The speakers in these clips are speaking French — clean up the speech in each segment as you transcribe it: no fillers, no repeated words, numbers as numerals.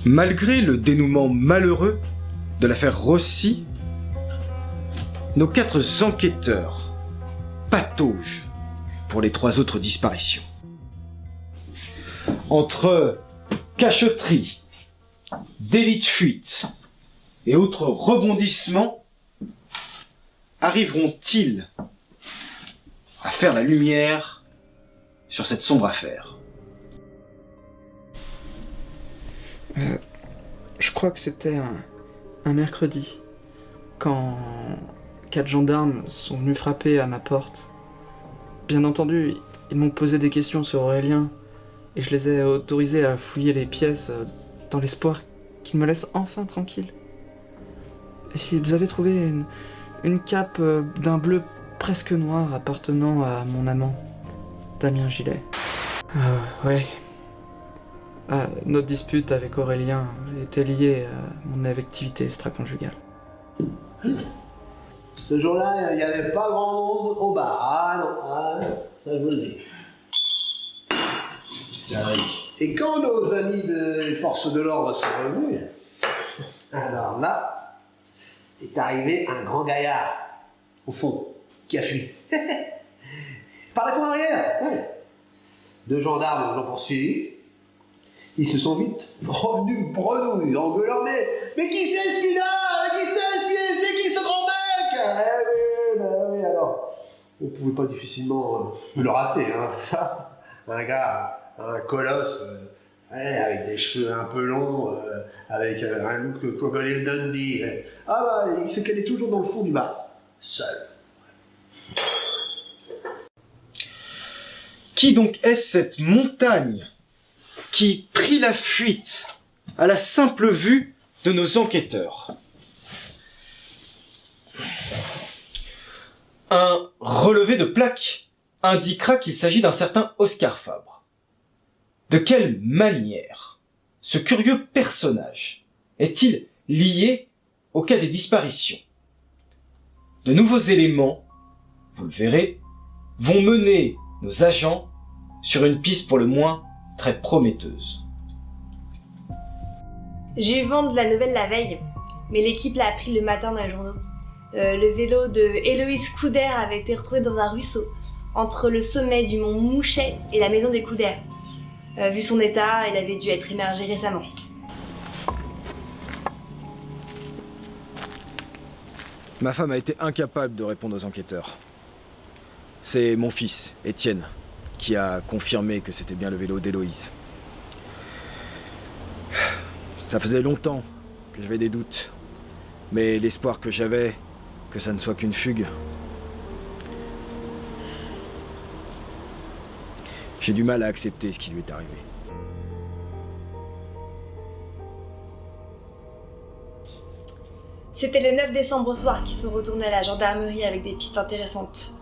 Malgré le dénouement malheureux de l'affaire Rossi, nos 4 enquêteurs pataugent pour les 3 autres disparitions. Entre cachotterie, délit de fuite et autres rebondissements, arriveront-ils à faire la lumière sur cette sombre affaire? Je crois que c'était un mercredi, quand 4 gendarmes sont venus frapper à ma porte. Bien entendu, ils m'ont posé des questions sur Aurélien, et je les ai autorisés à fouiller les pièces dans l'espoir qu'ils me laissent enfin tranquille. Ils avaient trouvé une cape d'un bleu presque noir appartenant à mon amant, Damien Gillet. Ouais. Notre dispute avec Aurélien était liée à mon activité extra-conjugale. Ce jour-là, il n'y avait pas grand monde au bar. Ah non, ça je vous le dis. Et quand nos amis des forces de l'ordre sont revenus, alors là, est arrivé un grand gaillard, au fond, qui a fui. Par la cour arrière, ouais. 2 gendarmes l'ont poursuivi. Ils se sont vite revenus bredouilles, en gueulant, mais qui c'est celui-là? Qui c'est qui ce grand mec? Oui, alors, on pouvait pas difficilement le rater, hein. Un gars, un colosse, avec des cheveux un peu longs, avec un look comme Lil Dundee. Ah bah, il se calait toujours dans le fond du bar, seul. Qui donc est cette montagne qui prit la fuite à la simple vue de nos enquêteurs? Un relevé de plaque indiquera qu'il s'agit d'un certain Oscar Fabre. De quelle manière ce curieux personnage est-il lié au cas des disparitions? De nouveaux éléments, vous le verrez, vont mener nos agents sur une piste pour le moins très prometteuse. J'ai eu vent de la nouvelle la veille, mais l'équipe l'a appris le matin dans les journaux. Le vélo de Héloïse Couder avait été retrouvé dans un ruisseau, entre le sommet du mont Mouchet et la maison des Couder. Vu son état, il avait dû être immergé récemment. Ma femme a été incapable de répondre aux enquêteurs. C'est mon fils, Étienne, qui a confirmé que c'était bien le vélo d'Héloïse. Ça faisait longtemps que j'avais des doutes, mais l'espoir que j'avais, que ça ne soit qu'une fugue. J'ai du mal à accepter ce qui lui est arrivé. C'était le 9 décembre au soir qu'ils sont retournés à la gendarmerie avec des pistes intéressantes.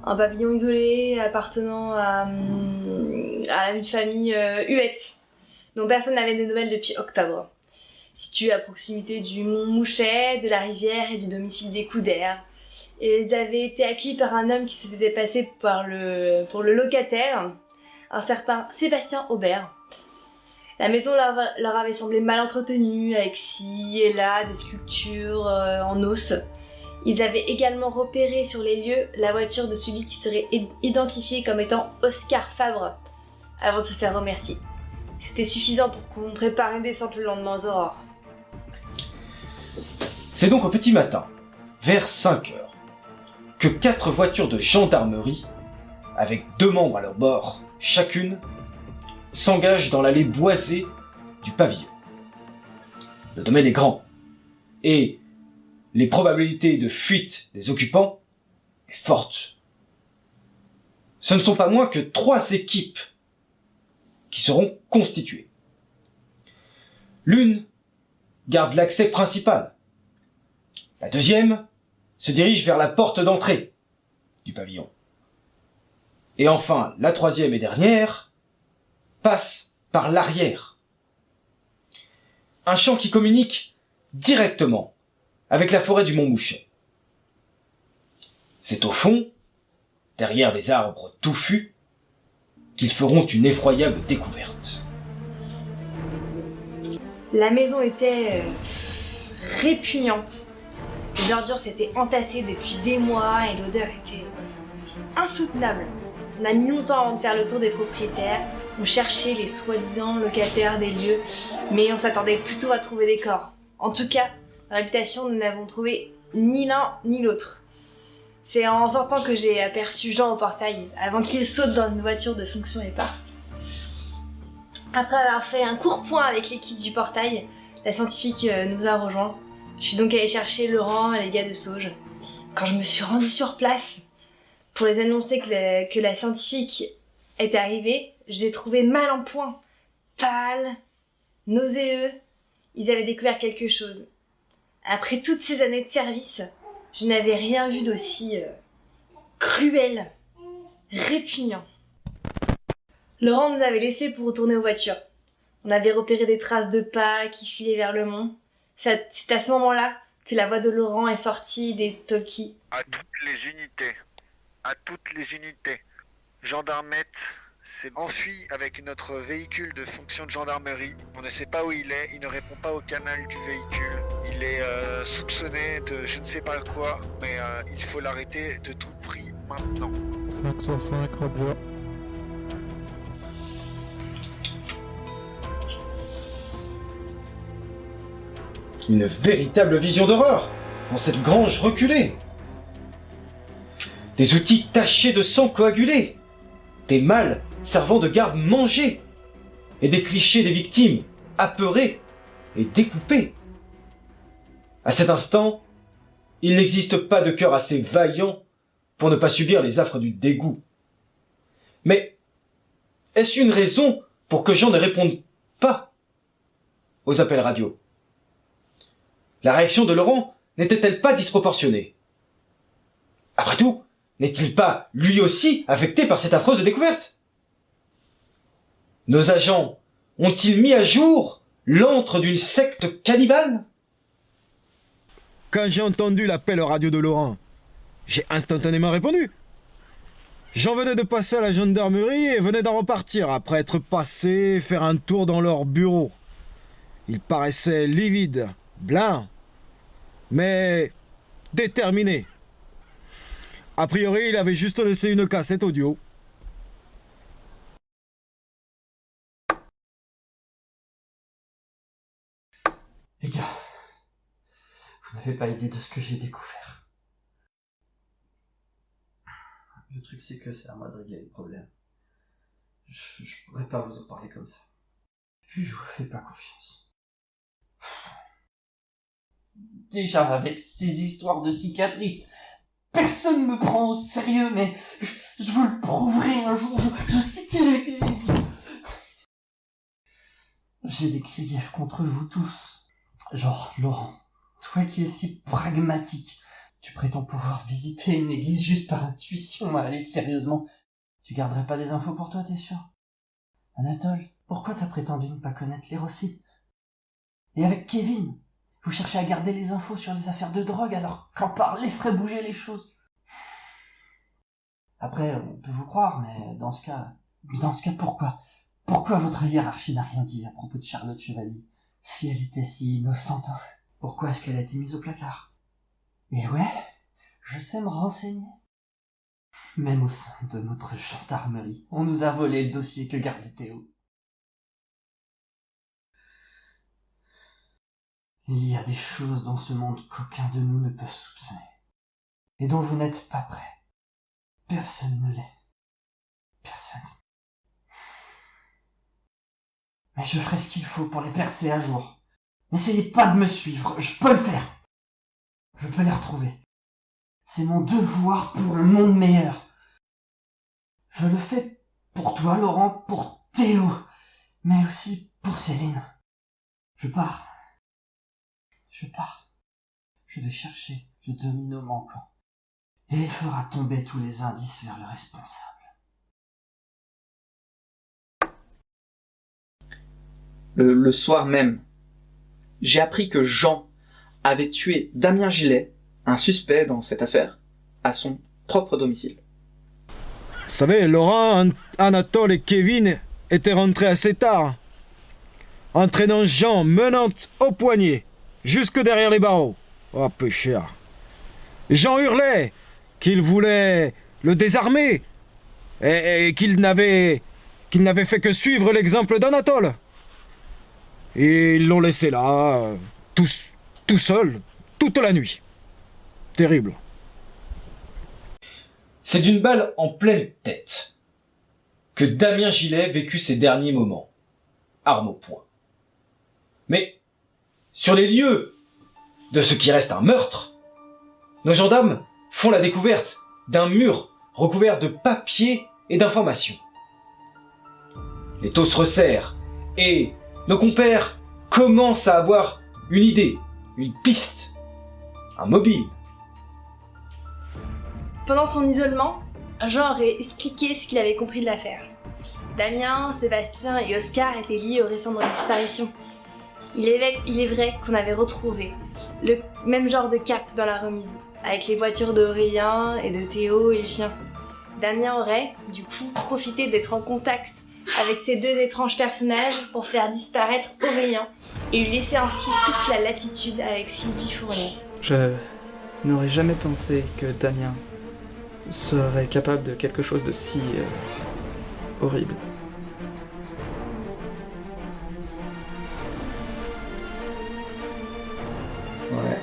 Un pavillon isolé appartenant à la vie de famille Huette, dont personne n'avait de nouvelles depuis octobre. Situé à proximité du mont Mouchet, de la rivière et du domicile des Couder. Et ils avaient été accueillis par un homme qui se faisait passer pour le locataire, un certain Sébastien Aubert. La maison leur avait semblé mal entretenue, avec ci et là des sculptures en os. Ils avaient également repéré sur les lieux la voiture de celui qui serait identifié comme étant Oscar Fabre, avant de se faire remercier. C'était suffisant pour qu'on prépare une descente le lendemain aux aurores. C'est donc au petit matin, vers 5 heures, que 4 voitures de gendarmerie, avec 2 membres à leur bord chacune, s'engagent dans l'allée boisée du pavillon. Le domaine est grand, et les probabilités de fuite des occupants est forte. Ce ne sont pas moins que 3 équipes qui seront constituées. L'une garde l'accès principal. La deuxième se dirige vers la porte d'entrée du pavillon. Et enfin, la 3e et dernière passe par l'arrière. Un champ qui communique directement avec la forêt du Mont Mouchet. C'est au fond, derrière des arbres touffus, qu'ils feront une effroyable découverte. La maison était répugnante. Les ordures s'étaient entassées depuis des mois et l'odeur était insoutenable. On a mis longtemps avant de faire le tour des propriétaires. On cherchait les soi-disant locataires des lieux, mais on s'attendait plutôt à trouver des corps. En tout cas, dans l'habitation, nous n'avons trouvé ni l'un ni l'autre. C'est en sortant que j'ai aperçu Jean au portail, avant qu'il saute dans une voiture de fonction et parte. Après avoir fait un court point avec l'équipe du portail, la scientifique nous a rejoints. Je suis donc allée chercher Laurent et les gars de Sauge. Quand je me suis rendue sur place pour les annoncer que la scientifique est arrivée, j'ai trouvé mal en point, pâle, nauséeux. Ils avaient découvert quelque chose. Après toutes ces années de service, je n'avais rien vu d'aussi cruel, répugnant. Laurent nous avait laissés pour retourner aux voitures. On avait repéré des traces de pas qui filaient vers le mont. C'est à ce moment-là que la voix de Laurent est sortie des talkies. À toutes les unités. Gendarmette s'est enfui avec notre véhicule de fonction de gendarmerie. On ne sait pas où il est, il ne répond pas au canal du véhicule. Il est soupçonné de je ne sais pas quoi, mais il faut l'arrêter de tout prix maintenant. 505, Roger. Une véritable vision d'horreur dans cette grange reculée. Des outils tachés de sang coagulé, des mâles servant de garde mangés, et des clichés des victimes apeurées et découpées. À cet instant, il n'existe pas de cœur assez vaillant pour ne pas subir les affres du dégoût. Mais est-ce une raison pour que Jean ne réponde pas aux appels radio? La réaction de Laurent n'était-elle pas disproportionnée? Après tout, n'est-il pas lui aussi affecté par cette affreuse découverte? Nos agents ont-ils mis à jour l'antre d'une secte cannibale? Quand j'ai entendu l'appel radio de Laurent, j'ai instantanément répondu. J'en venais de passer à la gendarmerie et venais d'en repartir après être passé faire un tour dans leur bureau. Ils paraissaient livides, blancs, mais déterminés. A priori, il avait juste laissé une cassette audio. Les gars, vous n'avez pas idée de ce que j'ai découvert. Le truc c'est que c'est à moi de régler le problème. Je pourrais pas vous en parler comme ça. Puis je vous fais pas confiance. Déjà avec ces histoires de cicatrices, personne me prend au sérieux, mais je vous le prouverai un jour, je sais qu'il existe. J'ai des griefs contre vous tous. Genre, Laurent, toi qui es si pragmatique, tu prétends pouvoir visiter une église juste par intuition, allez, sérieusement. Tu garderais pas des infos pour toi, t'es sûr? Anatole, pourquoi t'as prétendu ne pas connaître les Rossi? Et avec Kevin, vous cherchez à garder les infos sur les affaires de drogue alors qu'en parler ferait bouger les choses. Après, on peut vous croire, mais dans ce cas, pourquoi? Pourquoi votre hiérarchie n'a rien dit à propos de Charlotte Chevalier? Si elle était si innocente, hein, pourquoi est-ce qu'elle a été mise au placard? Et ouais, je sais me renseigner. Même au sein de notre gendarmerie, on nous a volé le dossier que gardait Théo. Il y a des choses dans ce monde qu'aucun de nous ne peut soupçonner. Et dont vous n'êtes pas prêts. Personne ne l'est. Personne. Mais je ferai ce qu'il faut pour les percer à jour. N'essayez pas de me suivre, je peux le faire. Je peux les retrouver. C'est mon devoir pour un monde meilleur. Je le fais pour toi, Laurent, pour Théo, mais aussi pour Céline. Je pars. Je vais chercher le domino manquant. Et il fera tomber tous les indices vers le responsable. Le soir même, j'ai appris que Jean avait tué Damien Gillet, un suspect dans cette affaire, à son propre domicile. Vous savez, Laurent, Anatole et Kevin étaient rentrés assez tard. entraînant Jean menante au poignet, jusque derrière les barreaux. Oh, pécheur. Jean hurlait qu'il voulait le désarmer et qu'il n'avait fait que suivre l'exemple d'Anatole. Et ils l'ont laissé là, tout seul, toute la nuit. Terrible. C'est d'une balle en pleine tête que Damien Gillet vécut ses derniers moments, arme au poing. Mais sur les lieux de ce qui reste un meurtre, nos gendarmes font la découverte d'un mur recouvert de papiers et d'informations. Les taux se resserrent et nos compères commencent à avoir une idée, une piste, un mobile. Pendant son isolement, Jean aurait expliqué ce qu'il avait compris de l'affaire. Damien, Sébastien et Oscar étaient liés aux récentes disparitions. Il est vrai qu'on avait retrouvé le même genre de cap dans la remise, avec les voitures d'Aurélien et de Théo et le chien. Damien aurait, du coup, profité d'être en contact avec ces deux étranges personnages pour faire disparaître Aurélien et lui laisser ainsi toute la latitude avec Sylvie Fournier. Je n'aurais jamais pensé que Damien serait capable de quelque chose de si horrible. Ouais.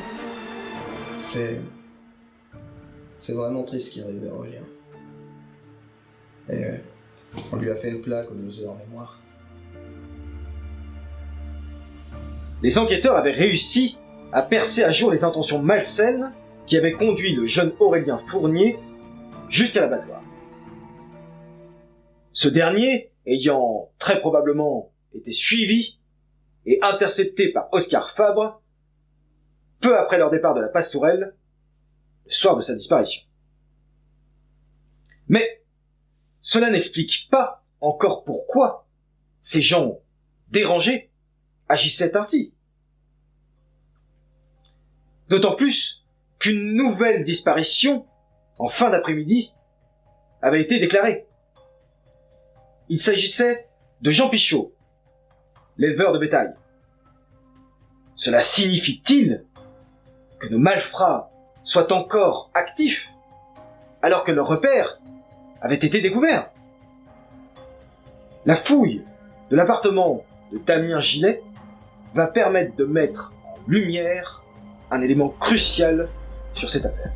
C'est vraiment triste ce qui est arrivé à Aurélien. Et on lui a fait une plaque au musée en mémoire. Les enquêteurs avaient réussi à percer à jour les intentions malsaines qui avaient conduit le jeune Aurélien Fournier jusqu'à l'abattoir. Ce dernier, ayant très probablement été suivi et intercepté par Oscar Fabre, peu après leur départ de la Pastourelle, le soir de sa disparition. Mais cela n'explique pas encore pourquoi ces gens dérangés agissaient ainsi. D'autant plus qu'une nouvelle disparition, en fin d'après-midi, avait été déclarée. Il s'agissait de Jean Pichot, l'éleveur de bétail. Cela signifie-t-il que nos malfrats soient encore actifs alors que leur repère avait été découvert? La fouille de l'appartement de Damien Gillet va permettre de mettre en lumière un élément crucial sur cette affaire.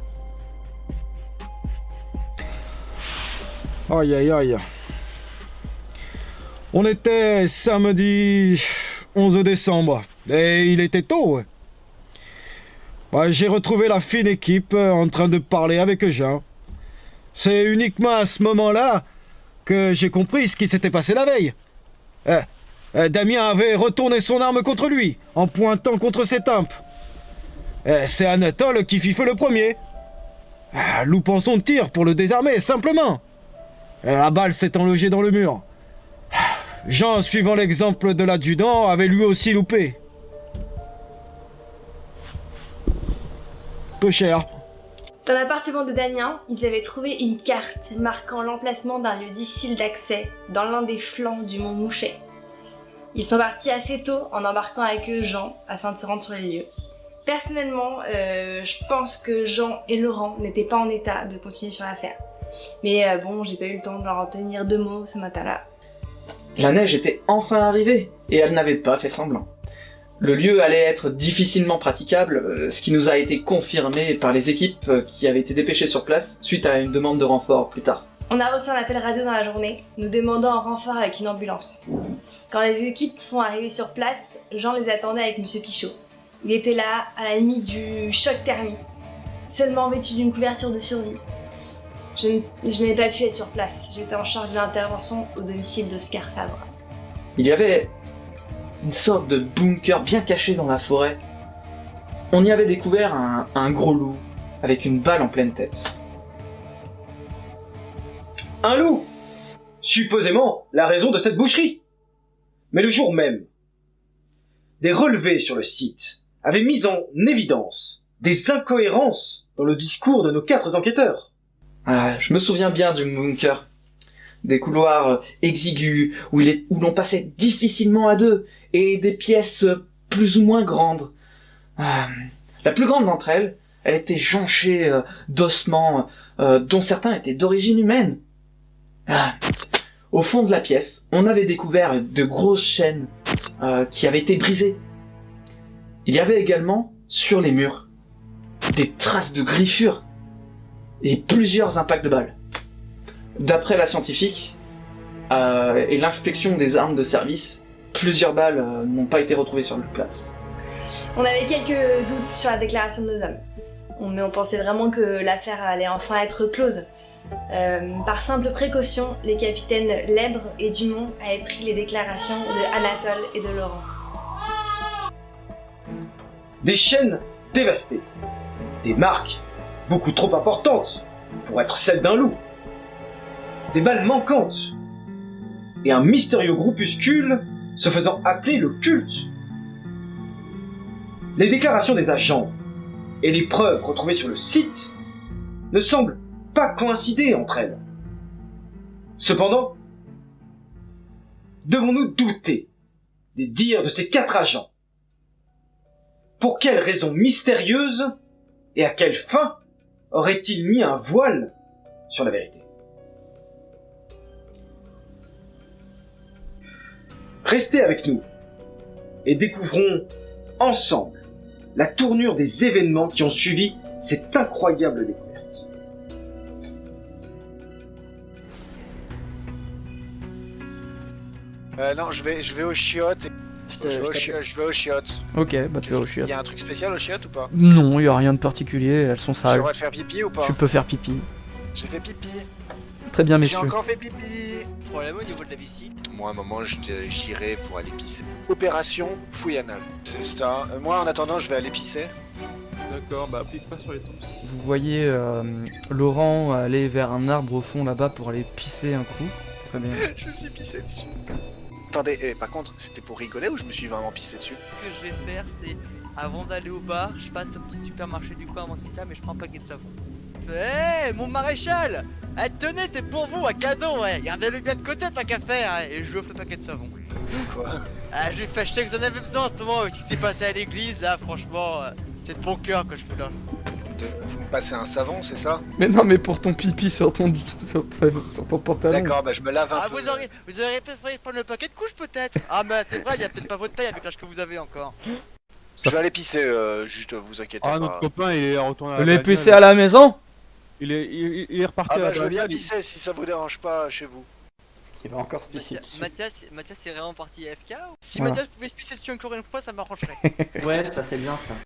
Aïe aïe aïe. On était samedi 11 décembre et il était tôt. Ouais. J'ai retrouvé la fine équipe en train de parler avec Jean. C'est uniquement à ce moment-là que j'ai compris ce qui s'était passé la veille. Damien avait retourné son arme contre lui, en pointant contre ses tempes. C'est Anatole qui fit feu le premier. Loupant son tir pour le désarmer, simplement. La balle s'étant logée dans le mur. Jean, suivant l'exemple de l'adjudant, avait lui aussi loupé. Peu cher. Dans l'appartement de Damien, ils avaient trouvé une carte marquant l'emplacement d'un lieu difficile d'accès dans l'un des flancs du mont Mouchet. Ils sont partis assez tôt en embarquant avec eux Jean afin de se rendre sur les lieux. Personnellement, je pense que Jean et Laurent n'étaient pas en état de continuer sur l'affaire. Mais bon, j'ai pas eu le temps de leur en tenir deux mots ce matin-là. La neige était enfin arrivée, et elle n'avait pas fait semblant. Le lieu allait être difficilement praticable, ce qui nous a été confirmé par les équipes qui avaient été dépêchées sur place suite à une demande de renfort plus tard. On a reçu un appel radio dans la journée, nous demandant un renfort avec une ambulance. Quand les équipes sont arrivées sur place, Jean les attendait avec Monsieur Pichot. Il était là, à la limite du choc thermique, seulement vêtu d'une couverture de survie. Je n'ai pas pu être sur place, j'étais en charge de l'intervention au domicile d'Oscar Fabre. Il y avait une sorte de bunker bien caché dans la forêt. On y avait découvert un gros loup, avec une balle en pleine tête. Un loup! Supposément la raison de cette boucherie. Mais le jour même, des relevés sur le site avaient mis en évidence des incohérences dans le discours de nos 4 enquêteurs. Je me souviens bien du bunker. des couloirs exigus où l'on passait difficilement à deux, et des pièces plus ou moins grandes. La plus grande d'entre elles, elle était jonchée d'ossements dont certains étaient d'origine humaine. Au fond de la pièce, on avait découvert de grosses chaînes qui avaient été brisées. Il y avait également, sur les murs, des traces de griffures et plusieurs impacts de balles. D'après la scientifique et l'inspection des armes de service, plusieurs balles n'ont pas été retrouvées sur la place. On avait quelques doutes sur la déclaration de nos hommes, mais on pensait vraiment que l'affaire allait enfin être close. Par simple précaution, les capitaines Lèbre et Dumont avaient pris les déclarations de Anatole et de Laurent. Des chaînes dévastées, des marques beaucoup trop importantes pour être celles d'un loup, des balles manquantes, et un mystérieux groupuscule se faisant appeler le culte. Les déclarations des agents et les preuves retrouvées sur le site ne semblent pas coïncider entre elles. Cependant, devons-nous douter des dires de ces 4 agents? Pour quelle raison mystérieuse et à quelle fin aurait-il mis un voile sur la vérité? Restez avec nous et découvrons ensemble la tournure des événements qui ont suivi cette incroyable découverte. Non, je vais aux chiottes. Je vais aux chiottes. Ok, bah tu vas au chiottes. Y a un truc spécial aux chiottes ou pas? Non, y a rien de particulier, elles sont J'ai le sales. droit de faire pipi ou pas? Tu peux faire pipi. J'ai fait pipi. Très bien, J'ai messieurs. encore fait pipi. Problème au niveau de la visite. Moi, à un moment, j'irai pour aller pisser. Opération fouille anale. C'est ça. Moi, en attendant, je vais aller pisser. D'accord, bah pisse pas sur les tombes. Vous voyez Laurent aller vers un arbre au fond là-bas pour aller pisser un coup. Très bien. Je me suis pissé dessus. Attendez, par contre, c'était pour rigoler ou je me suis vraiment pissé dessus? Ce que je vais faire, c'est avant d'aller au bar, je passe au petit supermarché du coin avant qu'il ferme et je prends un paquet de savon. Hé, mon maréchal! Eh, tenez, c'est pour vous, un cadeau, ouais! Gardez-le bien de côté, tant qu'à faire, hein, et je lui offre le paquet de savon. Quoi? Ah, je sais que vous en avez besoin en ce moment, avec ce qui s'est passé à l'église, là, franchement, c'est de bon cœur que je fais là. Vous me passez un savon, c'est ça? Mais non, mais pour ton pipi sur ton pantalon. D'accord, bah je me lave un Ah, peu. vous auriez préféré prendre le paquet de couches, peut-être? Ah, mais c'est vrai, il y a peut-être pas votre taille avec l'âge que vous avez encore. Je vais aller pisser, juste vous inquiétez pas. Ah, notre copain, il est retourné à la Les bagnole. pisser à la maison? Il est reparti Ah à la bah je veux bien bagnole, pisser si ça vous dérange pas chez vous. Il va encore se pisser dessus. Mathias est vraiment parti AFK ou... Si Voilà. Mathias pouvait se pisser dessus encore une fois, ça m'arrangerait. Ouais, ça c'est bien ça.